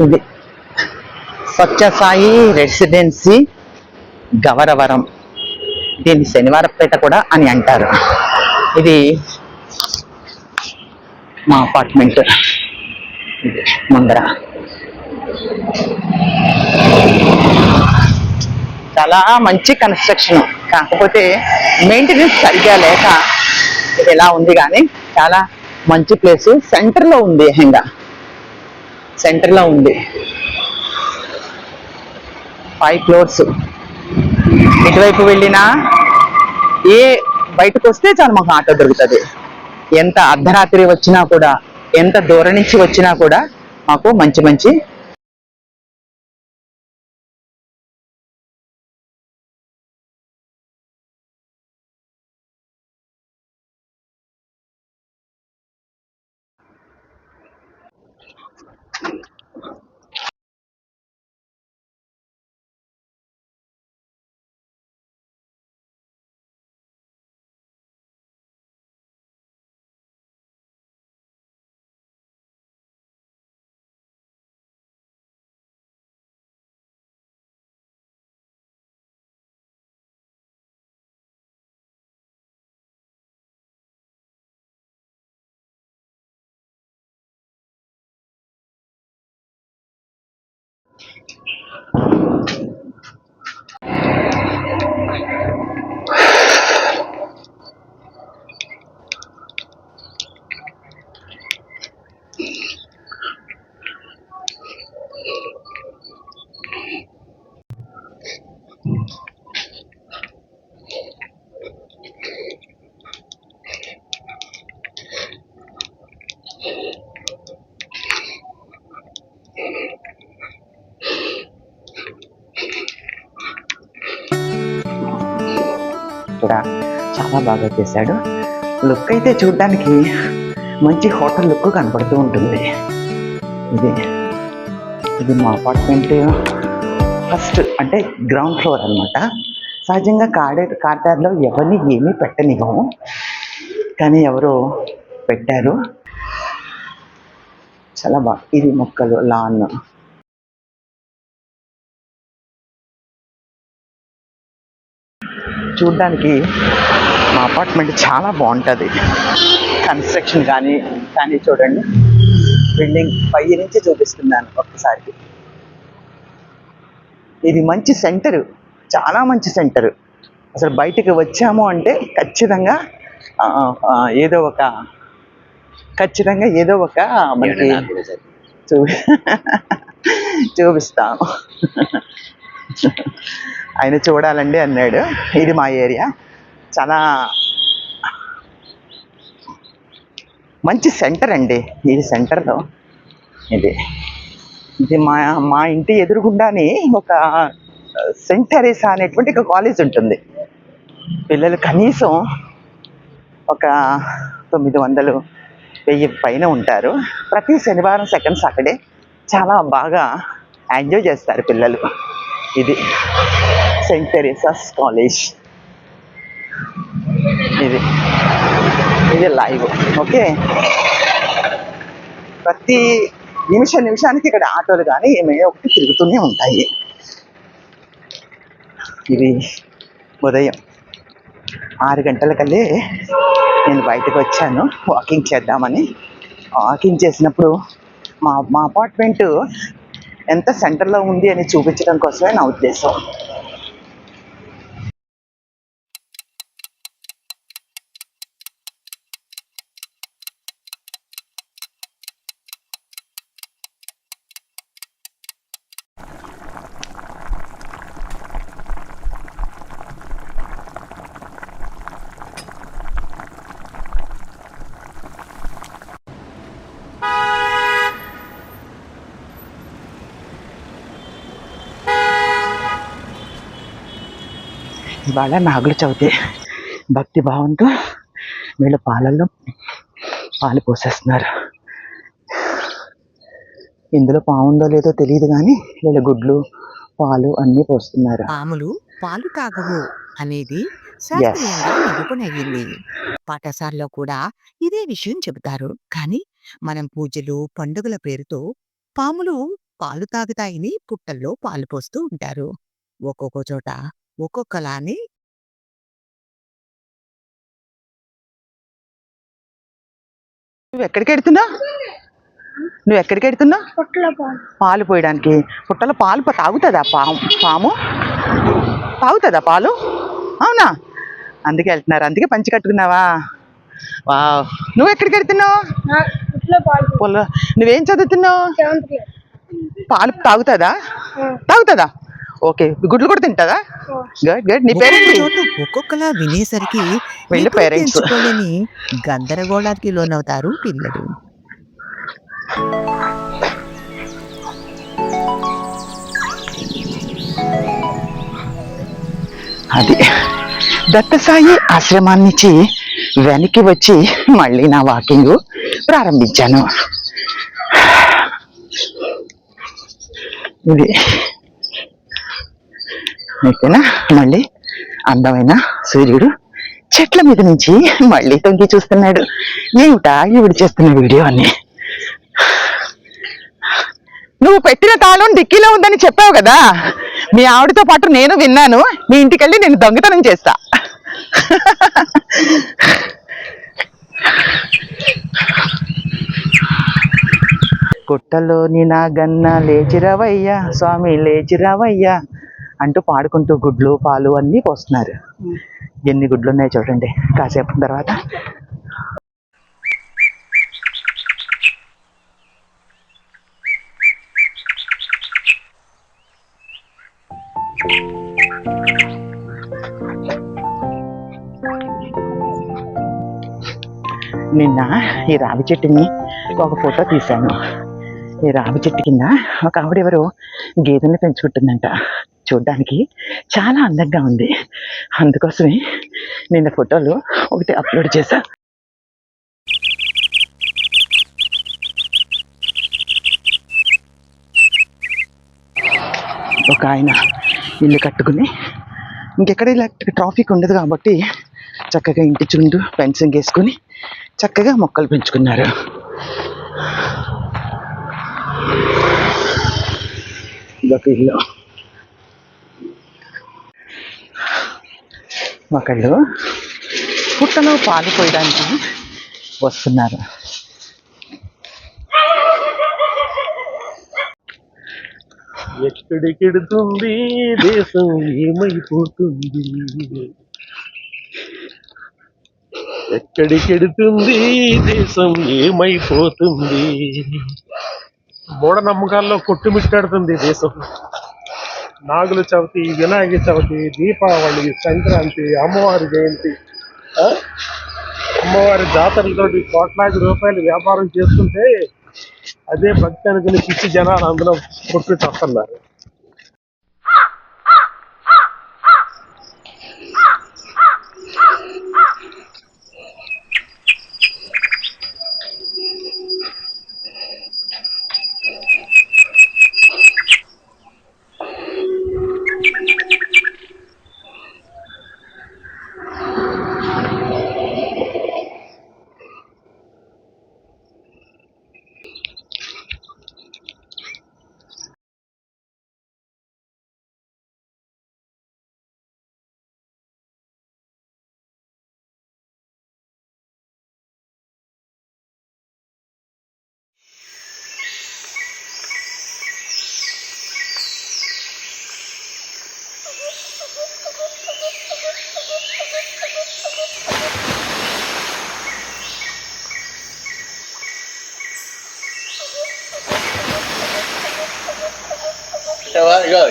ఇది సత్యసాయి రెసిడెన్సీ గవరవరం. దీన్ని శనివారపేట కూడా అని అంటారు. ఇది మా అపార్ట్మెంట్. ఇది ముందర చాలా మంచి కన్స్ట్రక్షన్, కాకపోతే మెయింటెనెన్స్ సరిగా లేక ఇది ఎలా ఉంది. కానీ చాలా మంచి ప్లేస్, సెంటర్లో ఉంది. ఏకంగా సెంటర్లో ఉంది. 5 floors. ఇటువైపు వెళ్ళినా ఏ బయటకు వస్తే చాలు మాకు ఆటో దొరుకుతుంది. ఎంత అర్ధరాత్రి వచ్చినా కూడా, ఎంత దూరం నుంచి వచ్చినా కూడా మాకు మంచి మంచి కూడా చాలా బాగా చేశాడు. లుక్ అయితే చూడడానికి మంచి హోటల్ లుక్ కనపడుతూ ఉంటుంది. ఇది ఇది మా అపార్ట్మెంట్ ఫస్ట్, అంటే గ్రౌండ్ ఫ్లోర్ అనమాట. సహజంగా కార్డార్లో ఎవరిని ఏమీ పెట్టనివ్వము, కానీ ఎవరో పెట్టారు. చాలా బాగా. ఇది మొక్కలు, లాన్. చూడ్డానికి మా అపార్ట్మెంట్ చాలా బాగుంటుంది. కన్స్ట్రక్షన్ కానీ కానీ చూడండి, బిల్డింగ్ పై నుంచి చూపిస్తున్నాను ఒక్కసారి. ఇది మంచి సెంటరు, చాలా మంచి సెంటరు. అసలు బయటికి వచ్చాము అంటే ఖచ్చితంగా ఏదో ఒక మనకి చూపిస్తాము. ఆయన చూడాలండి అన్నాడు. ఇది మా ఏరియా, చాలా మంచి సెంటర్ అండి. ఇది సెంటర్లో ఇది ఇది మా ఇంటి ఎదురుగుండానే ఒక సెంట్ థెరెసా అనేటువంటి ఒక కాలేజ్ ఉంటుంది. పిల్లలు కనీసం ఒక 900-1000 పైన ఉంటారు. ప్రతి శనివారం, సెకండ్ సాటర్డే చాలా బాగా ఎంజాయ్ చేస్తారు పిల్లలు. ఇది సెయింట్ థెరెసాస్ కాలేజ్. ఇది లైవ్. ఓకే, ప్రతి నిమిషానికి ఇక్కడ ఆటోలు కానీ ఏమైనా ఒకటి తిరుగుతూనే ఉంటాయి. ఇది ఉదయం 6 గంటలకల్లే నేను బయటకు వచ్చాను వాకింగ్ చేద్దామని. వాకింగ్ చేసినప్పుడు మా అపార్ట్మెంటు ఎంత సెంటర్లో ఉంది అని చూపించడం కోసమే నా ఉద్దేశం. ఇవాళ నాగుల చవితి. భక్తి భావంతో వీళ్ళు పాలల్లో పాలు పోసేస్తున్నారు. ఇందులో పాముందో లేదో తెలియదు, కానీ వీళ్ళ గుడ్లు, పాలు అన్నీ పోస్తున్నారు. పాములు పాలు తాగవు అనేది శాస్త్రీయంగా నిరూపణయ్యింది. పాఠశాలలో కూడా ఇదే విషయం చెబుతారు. కానీ మనం పూజలు, పండుగల పేరుతో పాములు పాలు తాగుతాయని పుట్టల్లో పాలు పోస్తూ ఉంటారు. ఒక్కొక్క చోట ఒక్కొక్కలానే నువ్వు ఎక్కడికి వెళ్తున్నావు? పాలు పోయడానికి. పుట్టలో పాలు తాగుతుందా పాము తాగుతుందా పాలు? అవునా? అందుకే వెళ్తున్నారు, అందుకే పంచి కట్టుకున్నావా? వా, నువ్వు ఎక్కడికి వెళ్తున్నావు? నువ్వేం చదువుతున్నావు? పాలు తాగుతుందా? ఓకే, గుడ్లు కూడా తింటుందా? Good good. నీ ఒక్కొక్క పేరేంటి? చోట ఒక్కొక్కలా వినేసరికి వీళ్ళ ఎటూ పేరెంట్స్. తెలుసుకోలేని గందరగోళానికి లోనవుతారు పిల్లలు. అది దత్తసాయి ఆశ్రమాన్నించి వెనక్కి వచ్చి మళ్ళీ నా వాకింగ్ ప్రారంభించాను. ఇది అయితేనా మళ్ళీ అందమైన సూర్యుడు చెట్ల మీద నుంచి మళ్ళీ తొంగి చూస్తున్నాడు. ఏమిటా ఈవిడ చేస్తున్న వీడియో అని. నువ్వు పెట్టిన తాళం డిక్కీలో ఉందని చెప్పావు కదా, మీ ఆవిడతో పాటు నేను విన్నాను. మీ ఇంటికి వెళ్ళి నేను దొంగతనం చేస్తా. కొట్టలోని నా గన్న లేచిరావయ్యా స్వామి లేచిరావయ్యా అంటూ పాడుకుంటూ గుడ్లు పాలు అన్నీ పోస్తున్నారు. ఎన్ని గుడ్లు ఉన్నాయో చూడండి కాసేపు తర్వాత. నిన్న ఈ రావి చెట్టుని ఒక ఫోటో తీశాను. ఈ రావి చెట్టు కింద ఒక ఆవిడెవరో గేదెల్ని పెంచుకుంటుందంట. చూడ్డానికి చాలా అందంగా ఉంది. అందుకోసమే నిన్న ఫోటోలు ఒకటి అప్లోడ్ చేశా. ఒక ఆయన ఇల్లు కట్టుకుని ఇంకెక్కడ ఇలా ట్రాఫిక్ ఉండదు కాబట్టి చక్కగా ఇంటి చుండు ఫెన్సింగ్ వేసుకుని చక్కగా మొక్కలు పెంచుకున్నారు. ఇదొక ఇల్లు. ఒకళ్ళు పుట్టలో పాలు పోయడానికి వస్తున్నారు. ఎక్కడికెడుతుంది దేశం ఏమైపోతుంది, ఎక్కడికెడుతుంది దేశం ఏమైపోతుంది. మూఢనమ్మకాల్లో కొట్టుమిట్టాడుతుంది దేశం. నాగుల చవితి, వినాయక చవితి, దీపావళి, సంక్రాంతి, అమ్మవారి జయంతి, అమ్మవారి జాతరలతోటి కోట్లాది రూపాయలు వ్యాపారం చేస్తుంటే అదే భక్తి అనుకుని పిచ్చి జనాలు అందులో కొట్టి చస్తున్నారు.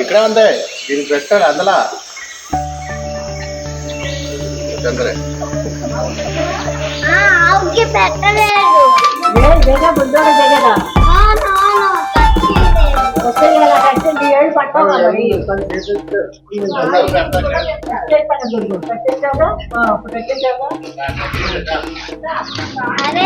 ఇక్కడ ఉంది, దీనికి పెట్టాలి అందులో అరే